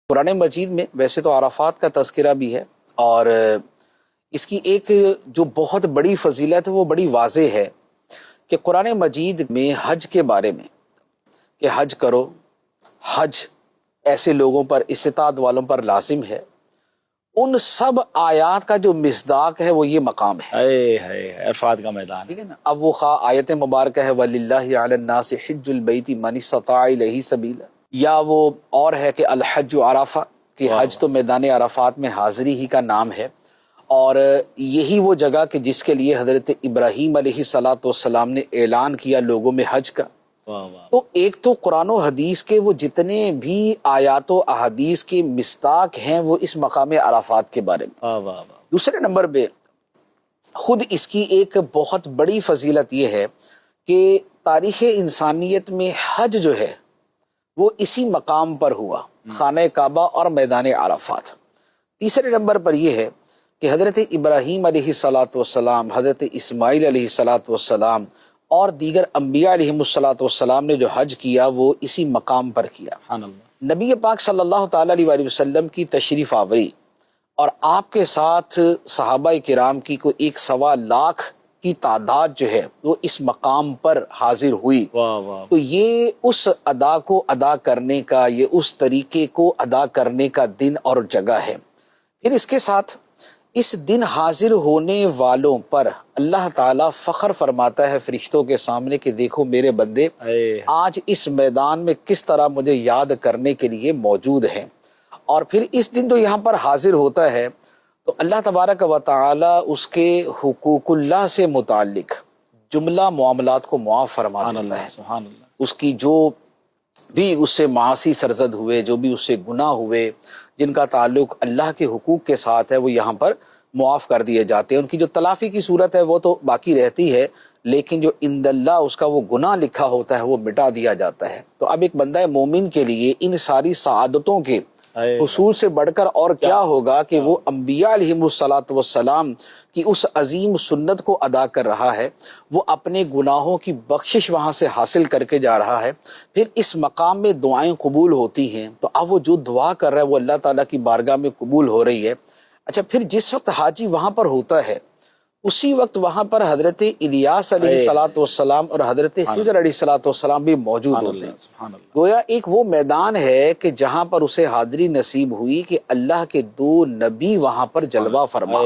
قرآن مجید میں ویسے تو عرفات کا تذکرہ بھی ہے، اور اس کی ایک جو بہت بڑی فضیلت ہے وہ بڑی واضح ہے کہ قرآن مجید میں حج کے بارے میں کہ حج کرو، حج ایسے لوگوں پر، استطاعت والوں پر لازم ہے، ان سب آیات کا جو مصداق ہے وہ یہ مقام ہے۔ عرفات کا میدان ٹھیک ہے نا۔ اب وہ خواہ آیت مبارکہ ہے وَلِلَّهِ عَلَى النَّاسِ حِجُّ الْبَيْتِ مَنِ اسْتَطَاعَ إِلَيْهِ سَبِيلًا، یا وہ اور ہے کہ الحج عرفہ، کہ حج تو میدان عرفات میں حاضری ہی کا نام ہے، اور یہی وہ جگہ کہ جس کے لیے حضرت ابراہیم علیہ السلام نے اعلان کیا لوگوں میں حج کا۔ تو ایک تو قرآن و حدیث کے وہ جتنے بھی آیات و احادیث کے مصداق ہیں وہ اس مقام عرفات کے بارے میں۔ دوسرے نمبر پہ خود اس کی ایک بہت بڑی فضیلت یہ ہے کہ تاریخ انسانیت میں حج جو ہے وہ اسی مقام پر ہوا، خانہ کعبہ اور میدان عرفات۔ تیسرے نمبر پر یہ ہے کہ حضرت ابراہیم علیہ السلام، حضرت اسماعیل علیہ السلام اور دیگر انبیاء علیہ السلام نے جو حج کیا وہ اسی مقام پر کیا۔ نبی پاک صلی اللہ تعالیٰ علیہ وسلم کی تشریف آوری اور آپ کے ساتھ صحابہ کرام کی کوئی 1.25 لاکھ کی تعداد جو ہے وہ اس مقام پر حاضر ہوئی، تو یہ اس ادا کو ادا کرنے کا، یہ اس طریقے کو ادا کرنے کا دن اور جگہ ہے۔ پھر اس کے ساتھ اس دن حاضر ہونے والوں پر اللہ تعالیٰ فخر فرماتا ہے فرشتوں کے سامنے کہ دیکھو میرے بندے آج اس میدان میں کس طرح مجھے یاد کرنے کے لیے موجود ہیں۔ اور پھر اس دن جو یہاں پر حاضر ہوتا ہے تو اللہ تبارک و تعالی اس کے حقوق اللہ سے متعلق جملہ معاملات کو معاف فرما دیتا ہے۔ اس کی جو بھی اس سے معاصی سرزد ہوئے، جو بھی اس سے گناہ ہوئے، جن کا تعلق اللہ کے حقوق کے ساتھ ہے، وہ یہاں پر معاف کر دیے جاتے ہیں۔ ان کی جو تلافی کی صورت ہے وہ تو باقی رہتی ہے، لیکن جو عند اللہ اس کا وہ گناہ لکھا ہوتا ہے وہ مٹا دیا جاتا ہے۔ تو اب ایک بندہ مومن کے لیے ان ساری سعادتوں کے حصول سے بڑھ کر اور کیا ہوگا کہ وہ انبیاء علیہ السلام کی اس عظیم سنت کو ادا کر رہا ہے، وہ اپنے گناہوں کی بخشش وہاں سے حاصل کر کے جا رہا ہے۔ پھر اس مقام میں دعائیں قبول ہوتی ہیں، تو اب وہ جو دعا کر رہا ہے وہ اللہ تعالیٰ کی بارگاہ میں قبول ہو رہی ہے۔ اچھا، پھر جس وقت حاجی وہاں پر ہوتا ہے اسی وقت وہاں پر حضرت الیاس علیہ السلام اور حضرت خضر علیہ السلام بھی موجود ہوتے ہیں۔ گویا ایک وہ میدان ہے کہ جہاں پر اسے حاضری نصیب ہوئی کہ اللہ کے 2 نبی وہاں پر جلوہ فرما،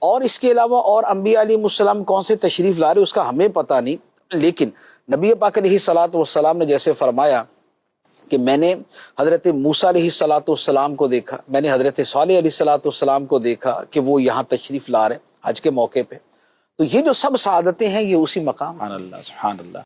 اور اس کے علاوہ اور انبیاء علیہ السلام کون سے تشریف لا رہے اس کا ہمیں پتہ نہیں، لیکن نبی پاک علیہ السلام نے جیسے فرمایا کہ میں نے حضرت موسیٰ علیہ السلام کو دیکھا، میں نے حضرت صالح علیہ السلام کو دیکھا کہ وہ یہاں تشریف لا رہے ہیں حج کے موقع پہ، تو یہ جو سب سعادتیں ہیں یہ اسی مقام۔ سبحان اللہ، سبحان اللہ۔